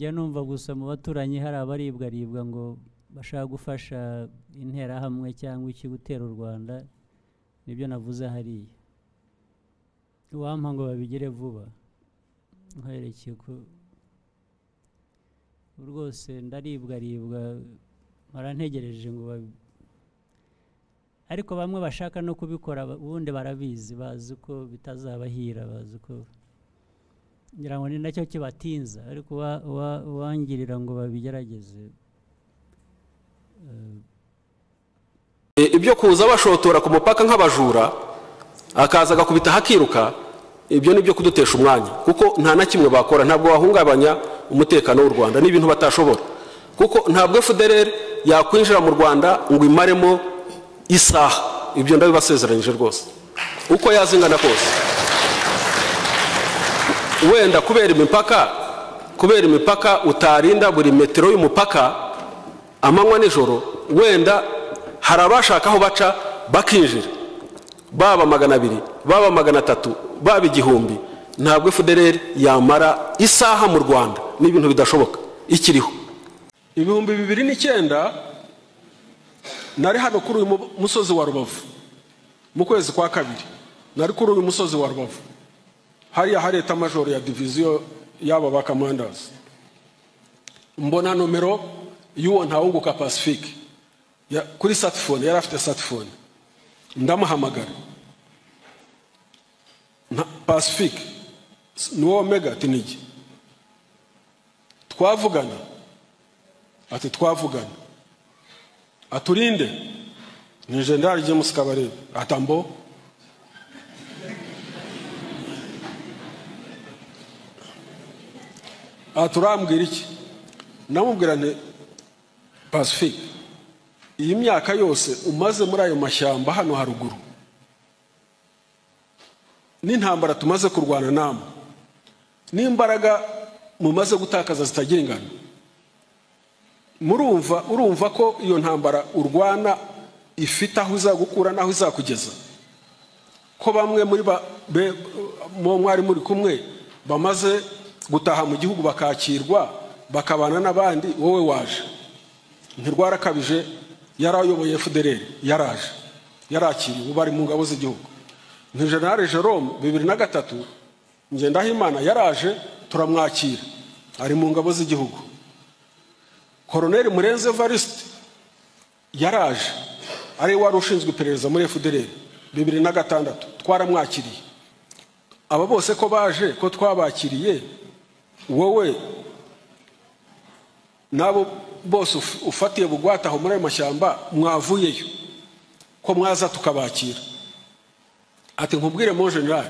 njya numva gusa mu baturanyi hari abaribwa ngo bashaka gufasha interahamwe cyangwa iki gutera u Rwanda, nibyo navuze hariya. Uwampa ngo babigire vuba nkwerekeye ko rwose ndaribwa barantegereje ngo ariko bamwe bashaka no kubikora ubundi barabizi, bazi ko bitazabahira, bazi ko ngira ngo ni nacyo kibatinza, ariko wangirira ngo babigerageze. Ibyo kuza bashotora ku mupaka nk'abajura akaza gakubita hakiruka, ibyo nibyo kudutesha umwanya, kuko nta na kimwe bakora, ntabwo wahungabanya umutekano w'u Rwanda, n'ibintu batashobora, kuko ntabwo FDLR yakwinjira mu Rwanda ngo imaremo isaha. Ibyo ndabibasezeranyije rwose, uko yazingana kose. Wenda kubera imipaka utarinda buri metero y'umupaka amanywa nijoro, wenda hari abashaka aho baca bakinjira, baba 200, baba 300, baba 1000. Ntabwo FDLR yamara isaha mu Rwanda, n'ibintu bidashoboka ikiriho. 2009 nari hano kuri uyu musozi wa Rubavu mu kwezi kwa kabiri, nari kuri uyu musozi wa Rubavu hariya hari eta major ya division y'aba ba commanders. Mbona nomero y'uwo ntawunguka Pacifique kuri satphone, yari afite satphone, ndamuhamagara. Pacifique niwo Omega tinigi, twavugana ati twavugana, aturinde ni General James Kabarebe atambo. Aturambwira iki? Namubwira nti Pacifique, iyi myaka yose umaze muri ayo mashyamba hano haruguru, n'intambara tumaze kurwana namwe, n'imbaraga mumaze gutakaza zitagira ingano, urumva ko iyo ntambara urwana ifite aho izagukura n'aho izakugeza, ko bamwe muri mwari muri kumwe bamaze gutaha mu gihugu bakakirwa bakabana n'abandi, wowe waje ntirwarakabije. Yarayoboye FDLR, yarakiriye, ubu bari mu ngabo z'igihugu. Ni General Jerome 2003 Ngendahimana yaraje turamwakira, ari mu ngabo z'igihugu. Colonel Murenze Evariste yaraje, ari wari ushinzwe iperereza muri FDLR 2006, twaramwakiriye. Aba bose ko baje, ko twabakiriye, wowe nabo bose ufatiye bugwata aho muri ayo mashyamba mwavuyeyo, ko mwaza tukabakira. Ati nkubwire mo General,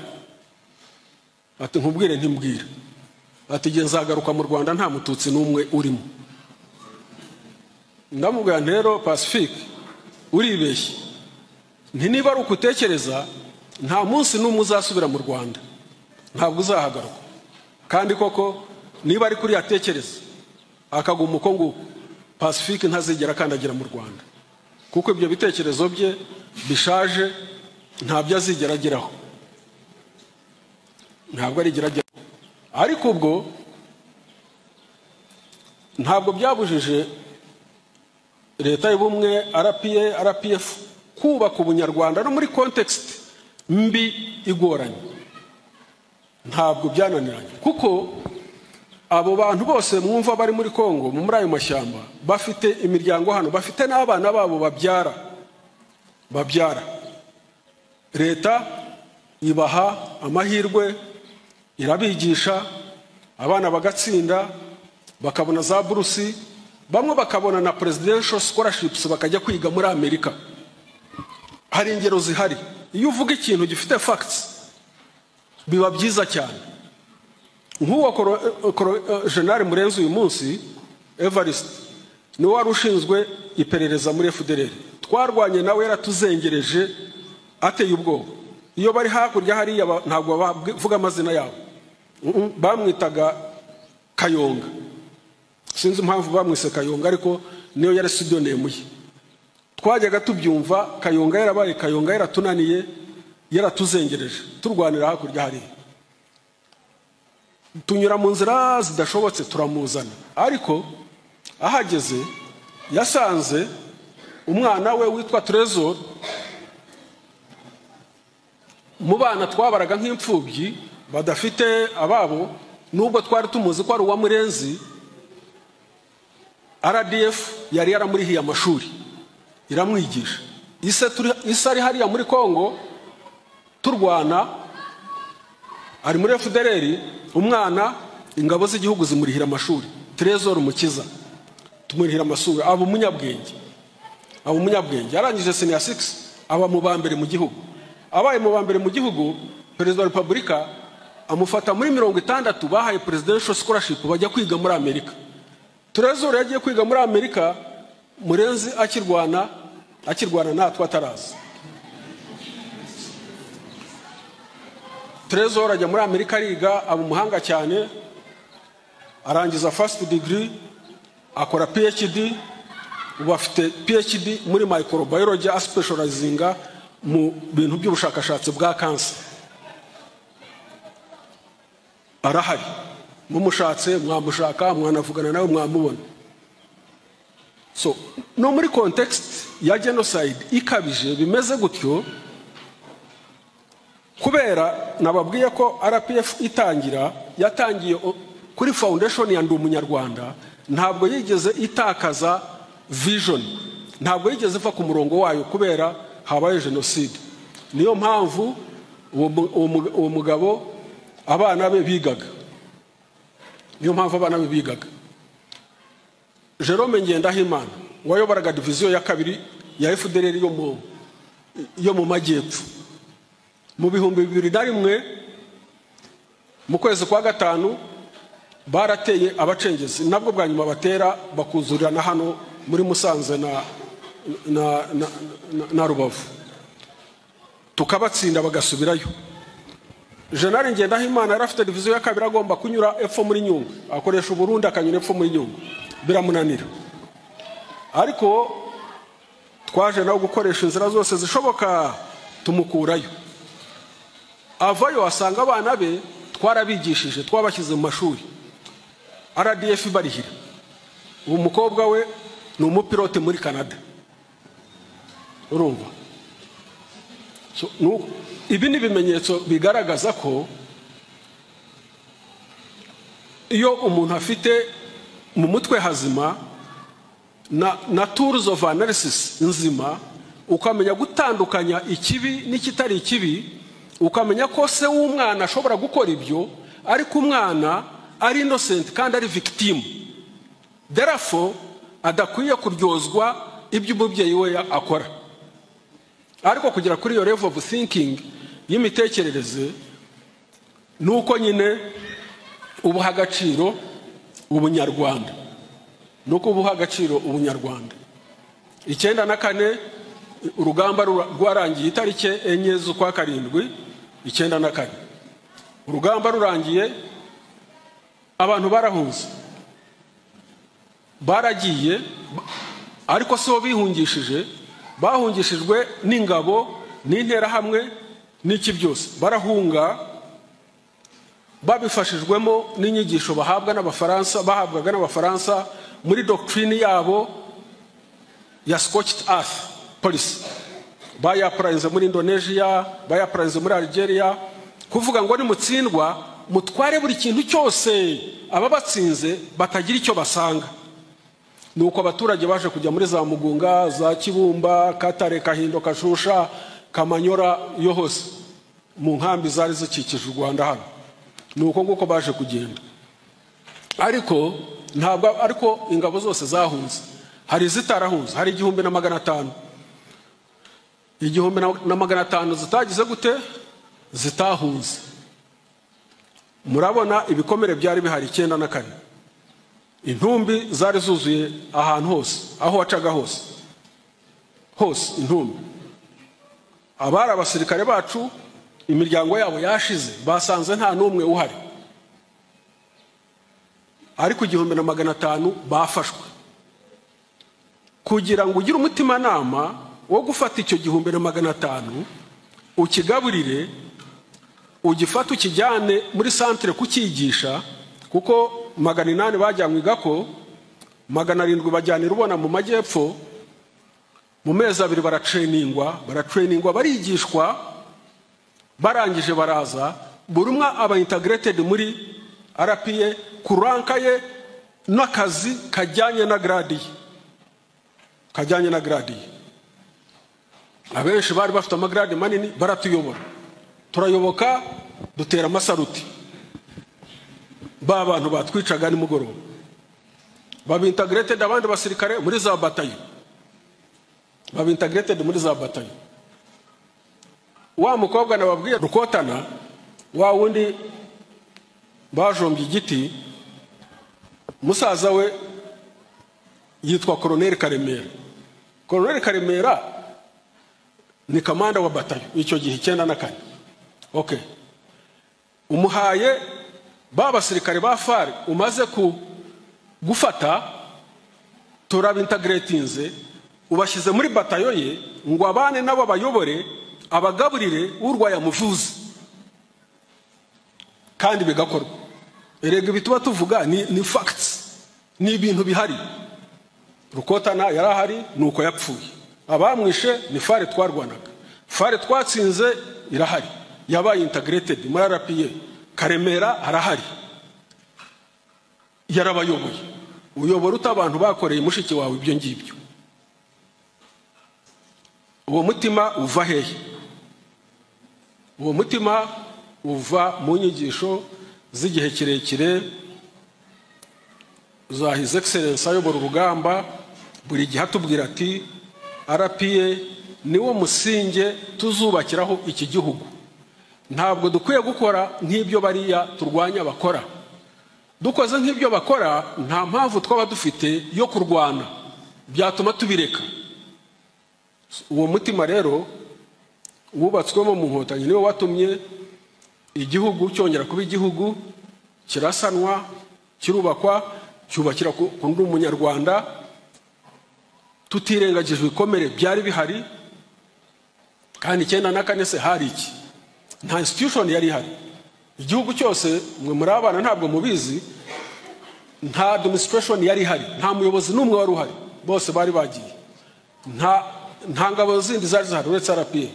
ati nkubwire ntimbwira, ati nge nzagaruka mu Rwanda nta mututsi n'umwe urimo. Ndamubwira rero Pacifique, uribeshye, nti niba ari ukutekereza nta munsi n'umwe uzasubira mu Rwanda, ntabwo uzahagaruka. Kandi koko niba ari kuri yatekereza akaguma uko nguko, Pacifique ntazigera kandagira mu Rwanda, kuko ibyo bitekerezo bye bishaje ntabyo azigera ageraho, ntabwo arigera ageraho. Ariko ubwo ntabwo byabujije leta y'ubumwe RPF kubaka ubunyarwanda no muri context mbi igoranye. Ntabwo byananiranye, kuko abo bantu bose mwumva bari muri Kongo muri ayo mashyamba bafite imiryango hano, bafite n'abana babo babyara. Leta ibaha amahirwe, irabigisha, abana bagatsinda, bakabona za burusi, bamwe bakabona na presidential scholarships bakajya kwiga muri Amerika. Hari ingero zihari, iyo uvuga ikintu gifite facts biba byiza cyane. Nk'uwo General Murenzi uyu munsi Evariste niwe wari ushinzwe iperereza muri FDLR, twarwanye nawe, yaratuzengereje ateye ubwoba. Iyo bari hakurya hariya ntabwo bavuga amazina yabo, bamwitaga Kayonga, sinzi impamvu bamwise Kayonga, ariko niyo yari pseudonym ye. Twajyaga tubyumva, Kayonga yarabaye Kayonga, yaratunaniye, yaratuzengereje turwanira hakurya hariya. tunyura mu nzira zidashobotse turamuzana, ariko ahageze yasanze umwana we witwa Trezor mu bana twabaraga nk'imfubyi badafite ababo, nubwo twari tumuzi ko ari uwa Murenzi. RDF yari yaramurihiye amashuri iramwigisha. Ise ari hariya muri Kongo turwana, ari muri FDLR, umwana ingabo z'igihugu zimurihira amashuri. Trezor Mukiza tumurihira amashuri, aba umunyabwenge yarangije senior 6, aba mu bambere mu gihugu. Abaye mu bambere mu gihugu, Perezida wa Repubulika amufata muri 60 bahaye presidential scholarship bajya kwiga muri Amerika. Trezor yagiye kwiga muri Amerika, Murenzi akirwana natwe ataraza. Trezor ajya muri Amerika ariga, aba umuhanga cyane, arangiza first degree, akora PhD, ubu afite PhD muri microbiology, specializinga mu bintu by'ubushakashatsi bwa cancer. Arahari, mumushatse mwamushaka, mwanavugana nawe mwamubona. So no muri context ya genocide ikabije bimeze gutyo, kubera nababwiye ko RPF yatangiye kuri foundation ya Ndi Umunyarwanda, ntabwo yigeze itakaza vision, ntabwo yigeze iva ku murongo wayo kubera habaye genocide. Niyo mpamvu uwo mugabo abana be bigaga, Jerome Ngendahimana wayoboraga division ya kabiri ya FDLR yo mu majyepfo mu 2001 mu kwezi kwa gatanu barateye abacengezi, nabwo bwa nyuma batera bakuzurira na hano muri Musanze na Rubavu, tukabatsinda bagasubirayo. General Ngendahimana yari afite division ya kabiri agomba kunyura epfo muri Nyungwe, akoresha Burundi akanyura epfo muri Nyungwe, biramunanira. Ariko twaje nawe gukoresha inzira zose zishoboka tumukurayo. Avayo asanga abana be twarabigishije, twabashyize mu mashuri, RDF barihira. Ubu mukobwa we ni umupilote muri Canada, urumva. So ibi ni bimenyetso bigaragaza ko iyo umuntu afite mu mutwe hazima na tools of analysis nzima, ukamenya gutandukanya ikibi n'ikitari ikibi, ukamenya ko se w'umwana ashobora gukora ibyo ariko umwana ari innocent kandi ari victim, therefore adakwiye kuryozwa ibyo umubyeyi we akora. Ariko kugera kuri iyo level of thinking y'imitekerereze, nuko nyine ubuha agaciro ubunyarwanda, nuko ubuha agaciro ubunyarwanda. 94 urugamba rwarangiye itariki 4 z'ukwa karindwi 94. Urugamba rurangiye abantu barahunze, baragiye, ariko so bihungishije, bahungishijwe n'ingabo n'intera hamwe n'iki byose, barahunga babifashijwemo n'inyigisho bahabwaga n'abafaransa muri doctrine yabo ya scorched earth policy. Bayaprainze muri Indonesia, bayaprainze muri Algeria, kuvuga ngo ni mutsindwa mutware buri kintu cyose, ababatsinze batagira icyo basanga. Nuko abaturage baje kujya muri za Mugunga, za Kibumba, Katare, Kahindo, Kashusha, Kamanyora, yo hose mu nkambi zari zikikije u Rwanda hano. Nuko nguko baje kugenda. Ariko ingabo zose zahunze, hari zitarahunze, hari 1500. 1500 zitagize gute, zitahunze. Murabona ibikomere byari bihari 94. Intumbi zari zuzuye ahantu hose, aho wacaga hose intumbi. Abari abasirikare bacu imiryango yabo yashize, basanze nta numwe uhari. Ariko 1500 bafashwe. Kugira ngo ugire umutima nama wo gufata icyo 1500 ukigaburire, ugifata ukijyane muri centre kukigisha, kuko 800 bajyanywe Gako, 700 bajyanira ubona mu majyepfo. Mu mezi 2 baratrainingwa barigishwa, barangije baraza buri umwe aba integrated muri RPA kuranka ye n'akazi kajyanye na grade abenshi bari bafite amagrade manini baratuyobora, turayoboka dutera amasaruti. Ba bantu batwicaga ni mugoroba baba integrated, abandi basirikare muri za batayo baba integrated muri za batayo. Wa mukobwa nababwiye rukotana, wa wundi bajombye igiti, musaza we yitwa Colonel Karemera. Colonel Karemera ni kamanda wa batayo icyo gihe 94. Okay, umuhaye baba basirikare ba FARC umaze gufata, turabintegratinze ubashyize muri batayo ye ngo abane nabo bayobore abagaburire urwaya muvuzi, kandi bigakorwa. Erega bituba tuvuga ni facts, ni ibintu bihari. Rukotana yarahari nuko yapfuye, abamwishe ni FARC twarwanaga, FARC twatsinze irahari, yabaye integrated muri RPA. Karemera arahari, yarabayoboye. Uyobora utabantu bakoreye mushiki wawe ibyo ngibyo. Uwo mutima uva hehe? Uwo mutima uva mu nyigisho z'igihe kirekire za His Excellence ayobora urugamba. Buri gihe atubwira ati RPA niwo musinge tuzubakiraho iki gihugu. Ntabwo dukwiye gukora nk'ibyo bariya turwanya bakora. Dukoze nk'ibyo bakora nta mpamvu twaba dufite yo kurwana, byatuma tubireka. Uwo mutima rero wubatswemo mu Nkotanyi niwe watumye igihugu cyongera kuba igihugu, kirasanwa, kirubakwa, cyubakira ku ndi umunyarwanda, tutirengagije ibikomere byari bihari. Kandi 94 se hari iki? Nta institution yari ihari. Igihugu cyose mwe muri abana ntabwo mubizi, nta administration yari ihari, nta muyobozi n'umwe wari uhari, bose bari bagiye. Nta ngabo zindi zari zihari uretse RPA,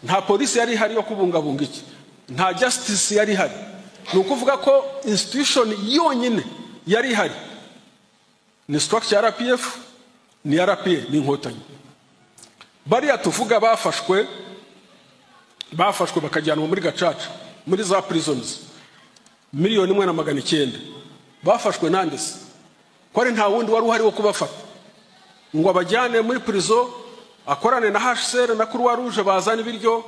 nta polisi yari ihari yo kubungabunga iki, nta justice yari ihari. Ni ukuvuga ko institution yonyine yari ihari ni structure ya RPF, ni RPA, ni Inkotanyi. Bariya tuvuga bafashwe bakajyanwa muri Gacaca, muri za prisons 1,900,000. Bafashwe nandese ko ari nta wundi wari uhari wo kubafata ngo abajyane muri prison, akorane na HCR na Croix Rouge bazana ibiryo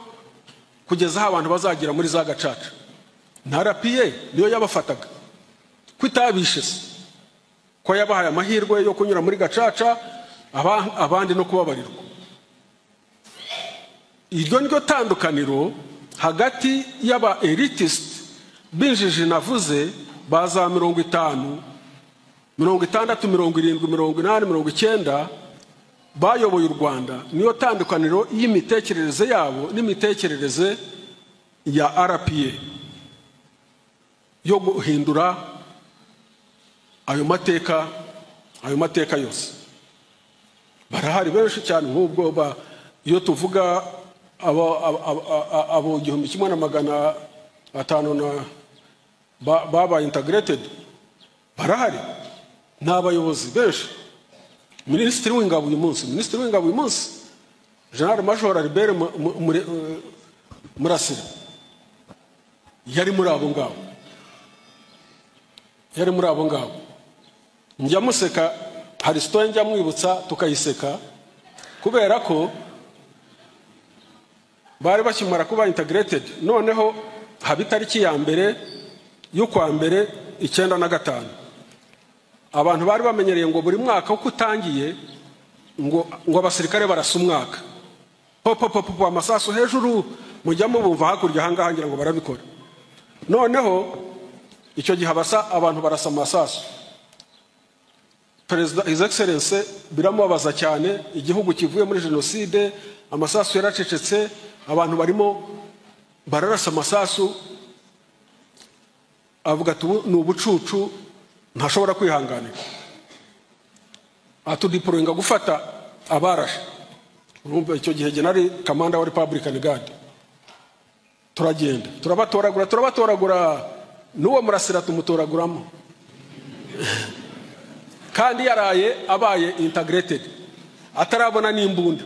kugeza aho abantu bazagira muri za Gacaca. Nta RPA niyo yabafataga, kwitabishe ko yabahaye amahirwe yo kunyura muri Gacaca, abandi no kubabarirwa. Iryo niryo tandukaniro hagati y'aba elitist binjije navuze baza 50, 60, 70, 80, 90 bayoboye u Rwanda. Niyo tandukaniro y'imitekerereze yabo n'imitekerereze ya RPA yo guhindura ayo mateka yose. Barahari benshi cyane, nk'ubwo iyo tuvuga abo 1,500 baba integrated, barahari n'abayobozi benshi. Minisitiri w'ingabo uyu munsi General Major Albert Murasira yari muri abo ngabo. Njya museka, hari story njya mwibutsa tukayiseka, kubera ko bari bakimara kuba integrated. Noneho haba itariki ya mbere y'ukwa mbere 95, abantu bari bamenyereye ngo buri mwaka uko utangiye ngo abasirikare barasa umwaka, popo amasasu hejuru, mujya mubumva hakurya hangaha ngira ngo barabikora. Noneho icyo gihe abantu barasa amasasu. Perezida His Excellence biramubabaza cyane, igihugu kivuye muri jenoside, amasasu yaracecetse, abantu barimo bararasa amasasu avuga ati ni ubucucu ntashobora kwihanganira, atudiporoyinga gufata abarashe. Urumva icyo gihe nari kamanda wa Republican Guard, turagenda turabatoragura n'uwo murasira tumutoraguramo kandi yaraye abaye integrated atarabona n'imbunda.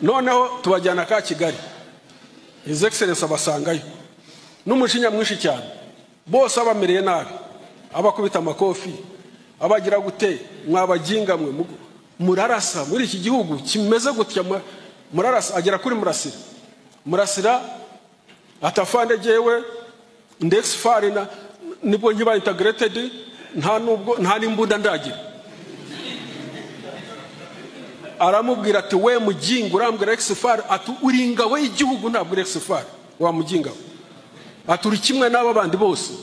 Noneho tubajyana ka Kigali, His Excellency abasangayo n'umujinya mwinshi cyane, bose abamereye nabi, abakubita amakofi, abagira gute, mwabajinga mwe murarasa muri iki gihugu kimeze gutya, murarasa. Agera kuri murasira atafande jewe ndex farina nibwo nkiba integrated, nta n'imbunda ndagira. Aramubwira ati we mujinga urambwira exfar, ati uri ingabo y'igihugu ntabwo uri exfar, wa mujinga. Aturi kimwe n'aba bandi bose,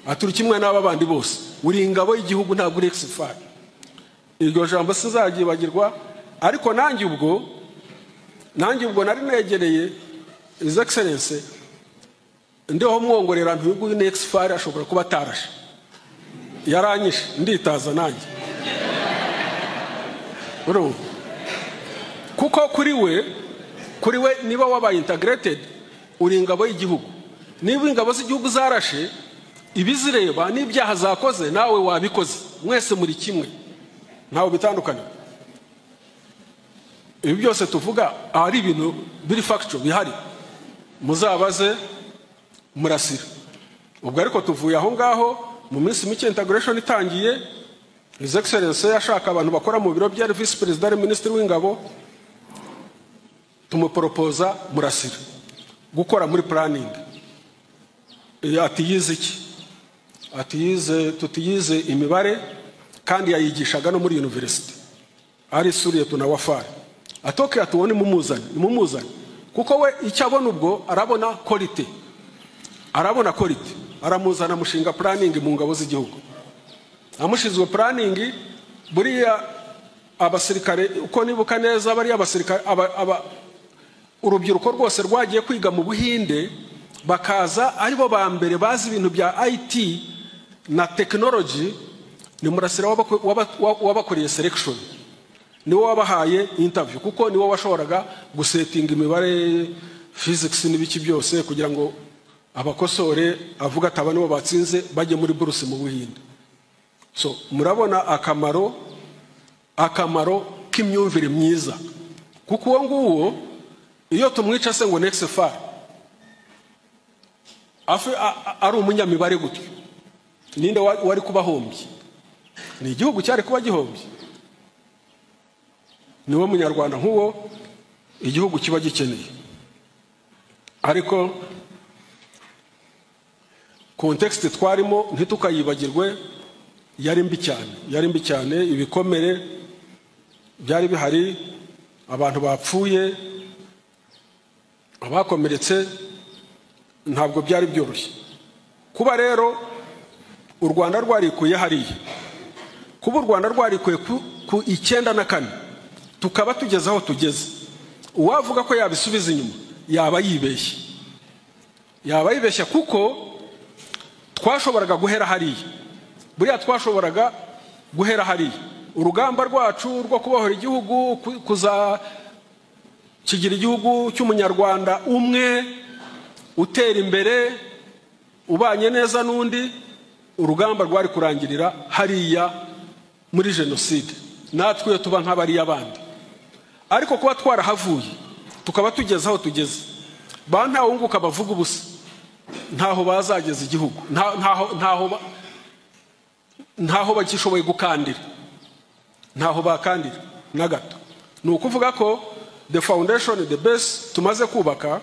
aturi kimwe n'aba bandi bose, uri ingabo y'igihugu ntabwo uri exfar. Iryo jambo sizagibagirwa. Ariko nanjye ubwo nari negereye His Excellency, ndiho mwongorera ntugu ni exfar ashobora kuba atarashe, yaranyishe nditaza nanjye. Kuko kuri we niba wabaye integrated uri ingabo y'igihugu, niba ingabo z'igihugu zarashe ibizireba n'ibyaha zakoze nawe wabikoze, mwese muri kimwe, ntawe bitandukanye. Ibi byose tuvuga ari ibintu biri factual bihari, muzabaze murasira. Ubwo ariko tuvuye aho ngaho, mu minsi mike integration itangiye, His Excellency yashaka abantu bakora mu biro bya Vice President Minister w'ingabo, tumuporopoza murasira gukora muri planning. Ati yize iki? Ati tutiyize imibare, kandi yayigishaga no muri university, ari suriye tunawafari. Atoke atuone mumuzani, kuko we icyo abona ubwo arabona quality, aramuzana mushinga planning mu ngabo z'igihugu. Amushizwe planning, buriya abasirikare uko nibuka neza, bariya abasirikare urubyiruko rwose rwagiye kwiga mu Buhinde, bakaza aribo ba mbere bazi ibintu bya IT na technology. Ni murasira wabakoreye selection, niwo wabahaye interview, kuko niwo washoboraga gusetinga imibare, physics n'ibiki byose, kugira ngo abakosore avuga ati nibo batsinze bajye muri buruse mu Buhinde. So murabona akamaro k'imyumvire myiza, kuko uwo nguwo iyo tumwica se ngo next far ari umunyamibare gutyo, ninde wari kubahombye? Ni igihugu cyari kuba gihombye. Niwo munyarwanda nk'uwo igihugu kiba gikeneye. Ariko context twarimo ntitukayibagirwe, yari mbi cyane, ibikomere byari bihari, abantu bapfuye, abakomeretse, ntabwo byari byoroshye. Kuba rero u Rwanda rwarikuye hariya, kuba u Rwanda rwarikuye ku 94 tukaba tugeze aho tugeze, uwavuga ko yabisubiza inyuma yaba yibeshya, kuko twashoboraga guhera hariya. Buriya twashoboraga guhera hariya, urugamba rwacu rwo kubohora igihugu, kigira igihugu cy'umunyarwanda umwe utera imbere, ubanye neza n'undi, urugamba rwari kurangirira hariya muri jenoside, natwe tuba nk'abariya bandi. Ariko kuba twarahavuye tukaba tugeze aho tugeze, ntawunguka bavuga ubusa, ntaho bazageza igihugu, ntaho bakishoboye gukandira, ntaho bakandira na gato. Ni ukuvuga ko the foundation, the base tumaze kubaka,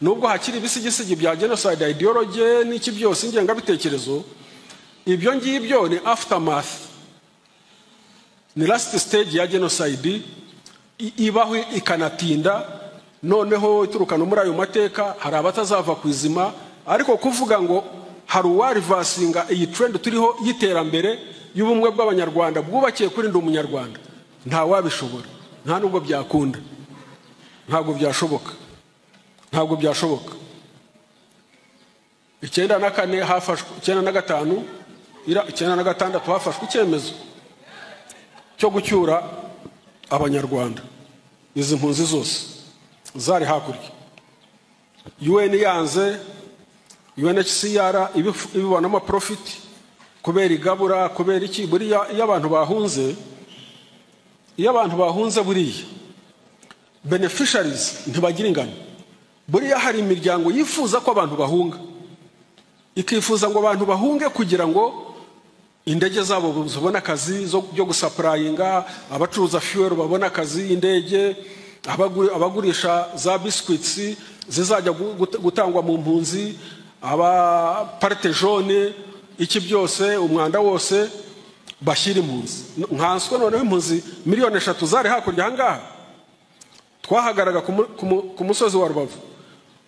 nubwo hakiri ibisigisigi bya genocide ideology n'iki byose ingengabitekerezo, ibyo ngibyo ni aftermath, ni last stage ya genocide ibaho ikanatinda. Noneho iturukana muri ayo mateka hari abatazava ku izima, ariko kuvuga ngo hari uwarivasinga iyi trend turiho y'iterambere y'ubumwe bw'abanyarwanda bwubakiye kuri ndi umunyarwanda, nta wabishobora, nta nubwo byakunda, ntabwo byashoboka. 94 hafashwe 95 96 hafashwe icyemezo cyo gucyura abanyarwanda. Izi mpunzi zose zari hakurya, UN yanze, UNHCR ibibonamo profit kubera igabura, kubera iki. Buriya iyo abantu bahunze buriya beneficiaries ntibagira ingano. Buriya hari imiryango yifuza ko abantu bahunga, ikifuza ngo abantu bahunge kugira ngo indege zabo zibone akazi byo gusapurayinga, abacuruza fuel babona akazi, indege, abagurisha za biscuits zizajya gutangwa mu mpunzi, aba parte jaune, iki byose umwanda wose bashyira impunzi. Nkanswe noneho impunzi 3 miliyoni zari hakurya ahangaha. Twahagaraga ku musozi wa Rubavu,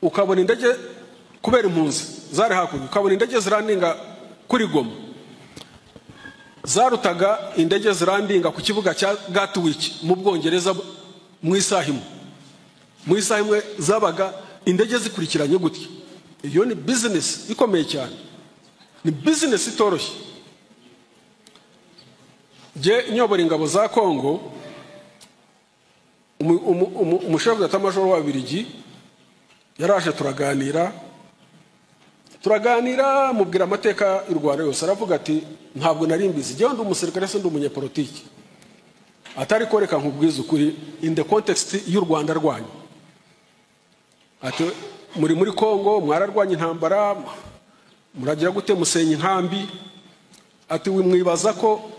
ukabona indege kubera impunzi zari hakurya, ukabona indege zirandinga kuri Goma, zarutaga indege zirandinga ku kibuga cya Gatwick mu Bwongereza mu isaha imwe zabaga indege zikurikiranye gutya. Iyo ni business ikomeye cyane, ni business itoroshye. Je nyobora ingabo za Kongo, umushefu d'etat-major wa Birigi yaraje turaganira mubwira amateka y'u Rwanda yose. Aravuga ati ntabwo nari mbizi, je ndi umusirikare se ndi umunyepolitiki, atari koreka nkubwiza ukuri in the context y'u Rwanda rwanyu. Ati muri Kongo mwararwanya intambara, muragira gute musenya inkambi. Ati mwibaza ko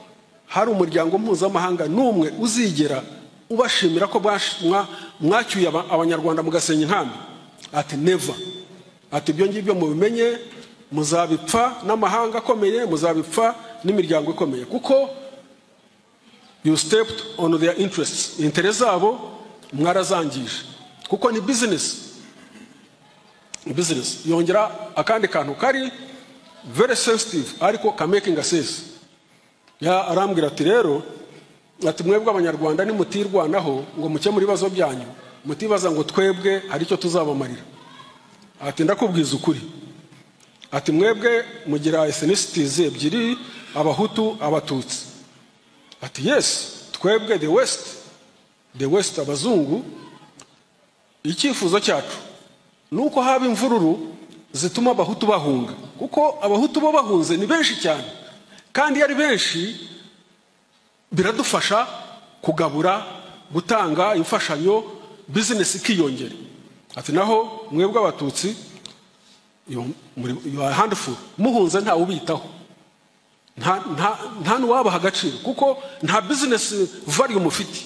hari umuryango mpuzamahanga n'umwe uzigera ubashimira ko mwacyuye abanyarwanda mugasenya inkambi? Ati never. Ati ibyo ngibyo mubimenye, muzabipfa n'amahanga akomeye, muzabipfa n'imiryango ikomeye, kuko you stepped on their interests. Interest zabo mwarazangije, kuko ni business. Yongera akandi kantu kari very sensitive ariko ka making a sense. Ya arambwira ati rero, ati mwebwe abanyarwanda nimutirwanaho ngo mukemure ibibazo byanyu, mutibaza ngo twebwe hari icyo tuzabamarira. Ati ndakubwiza ukuri, ati mwebwe mugira ethnicities ebyiri, abahutu abatutsi. Ati yes, twebwe the west abazungu, icyifuzo cyacu nuko haba imvururu zituma abahutu bahunga, kuko abahutu bo bahunze ni benshi cyane, kandi yari benshi biradufasha kugabura, gutanga imfashanyo, business ikiyongera. Ati naho mwebwe abatutsi you are handful, muhunze nta ubitaho, nta nuwabaha agaciro, kuko nta business value mufite,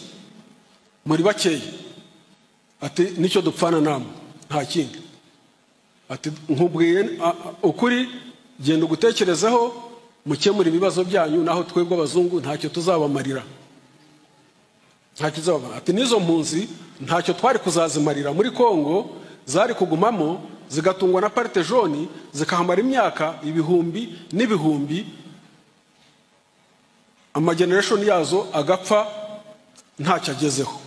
muri bakeya. Ati nicyo dupfana namwe, nta kindi. Ati nkubwiye ukuri, genda gutekerezaho mukemura ibibazo byanyu, naho twebwe abazungu ntacyo tuzabamarira, ntacyo tuzabamarira. Ati nizo mpunzi ntacyo twari kuzazimarira muri Kongo, zari kugumamo zigatungwa na parte jaune, zikahamara imyaka ibihumbi n'ibihumbi, amageneration yazo agapfa ntacyo agezeho.